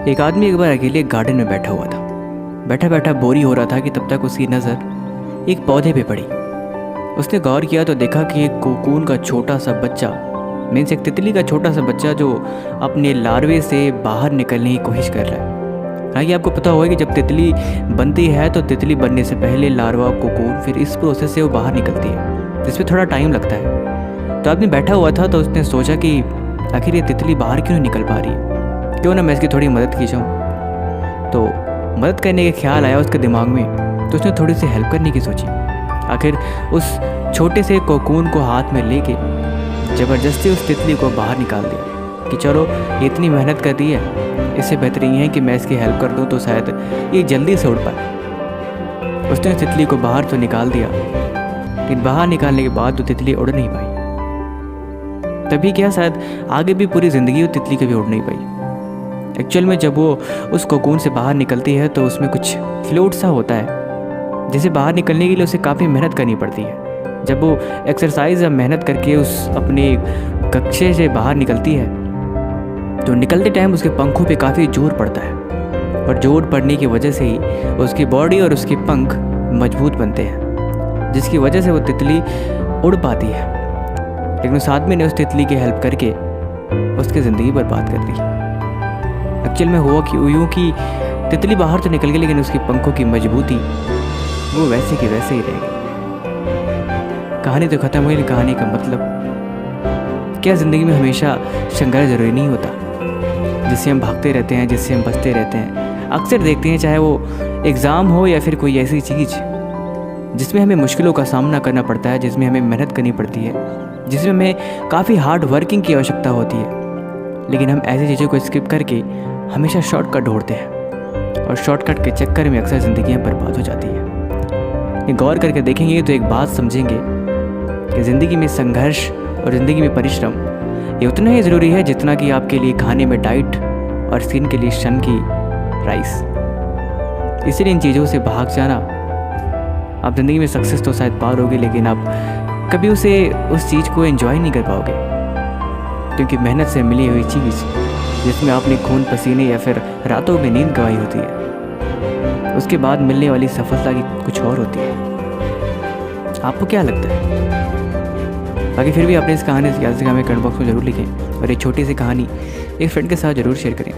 एक आदमी एक बार अकेले गार्डन में बैठा हुआ था। बैठा बैठा बोरी हो रहा था कि तब तक उसकी नज़र एक पौधे पे पड़ी। उसने गौर किया तो देखा कि एक कोकून का छोटा सा बच्चा, मीन्स एक तितली का छोटा सा बच्चा जो अपने लार्वे से बाहर निकलने की कोशिश कर रहा है। हालांकि आपको पता होगा कि जब तितली बनती है तो तितली बनने से पहले लार्वा कोकून, फिर इस प्रोसेस से वो बाहर निकलती है, जिसमें थोड़ा टाइम लगता है। तो आदमी बैठा हुआ था तो उसने सोचा कि आखिर ये तितली बाहर क्यों नहीं निकल पा रही है, क्यों ना मैं इसकी थोड़ी मदद की जाऊँ। तो मदद करने का ख्याल आया उसके दिमाग में, तो उसने थोड़ी सी हेल्प करने की सोची। आखिर उस छोटे से कोकून को हाथ में लेके ज़बरदस्ती उस तितली को बाहर निकाल दिया कि चलो इतनी मेहनत कर दी है, इससे बेहतर ये है कि मैं इसकी हेल्प कर दूँ तो शायद ये जल्दी से उड़ पाए। उसने तितली को बाहर तो निकाल दिया, लेकिन बाहर निकालने के बाद तो तितली उड़ नहीं पाई। तभी क्या, शायद आगे भी पूरी ज़िंदगी वो तितली कभी उड़ नहीं पाई। एक्चुअल में जब वो उस कोकून से बाहर निकलती है तो उसमें कुछ फ्लूइड सा होता है, जिसे बाहर निकलने के लिए उसे काफ़ी मेहनत करनी पड़ती है। जब वो एक्सरसाइज या मेहनत करके उस अपने कक्षे से बाहर निकलती है तो निकलते टाइम उसके पंखों पे काफ़ी जोर पड़ता है, और जोर पड़ने की वजह से ही उसकी बॉडी और उसके पंख मजबूत बनते हैं, जिसकी वजह से वो तितली उड़ पाती है। लेकिन उस आदमी ने उस तितली की हेल्प करके उसकी ज़िंदगी बर्बाद कर दी। एक्चुअल में हुआ कि यूँ कि तितली बाहर तो निकल गई, लेकिन उसके पंखों की मजबूती वो वैसे की वैसे ही रह गई। कहानी तो ख़त्म हुई, कहानी का मतलब क्या, ज़िंदगी में हमेशा संघर्ष ज़रूरी नहीं होता। जिससे हम भागते रहते हैं, जिससे हम बचते रहते हैं, अक्सर देखते हैं, चाहे वो एग्ज़ाम हो या फिर कोई ऐसी चीज़ जिसमें हमें मुश्किलों का सामना करना पड़ता है, जिसमें हमें मेहनत करनी पड़ती है, जिसमें हमें काफ़ी हार्ड वर्किंग की आवश्यकता होती है, लेकिन हम ऐसी चीज़ों को स्किप करके हमेशा शॉर्टकट ढूंढते हैं, और शॉर्टकट के चक्कर में अक्सर ज़िंदगियाँ बर्बाद हो जाती हैं। ये गौर करके देखेंगे तो एक बात समझेंगे कि ज़िंदगी में संघर्ष और ज़िंदगी में परिश्रम ये उतना ही ज़रूरी है जितना कि आपके लिए खाने में डाइट और स्किन के लिए सन की राइस। इसीलिए इन चीज़ों से भाग जाना, आप ज़िंदगी में सक्सेस तो शायद पा लोगे, लेकिन आप कभी उस चीज़ को एंजॉय नहीं कर पाओगे, क्योंकि मेहनत से मिली हुई चीज़ जिसमें आपने खून पसीने या फिर रातों में नींद गंवाई होती है, उसके बाद मिलने वाली सफलता की कुछ और होती है। आपको क्या लगता है? बाकी फिर भी आपने इस कहानी से क्या सीखा हमें कमेंट बॉक्स में ज़रूर लिखें, और ये छोटी सी कहानी एक फ्रेंड के साथ ज़रूर शेयर करें।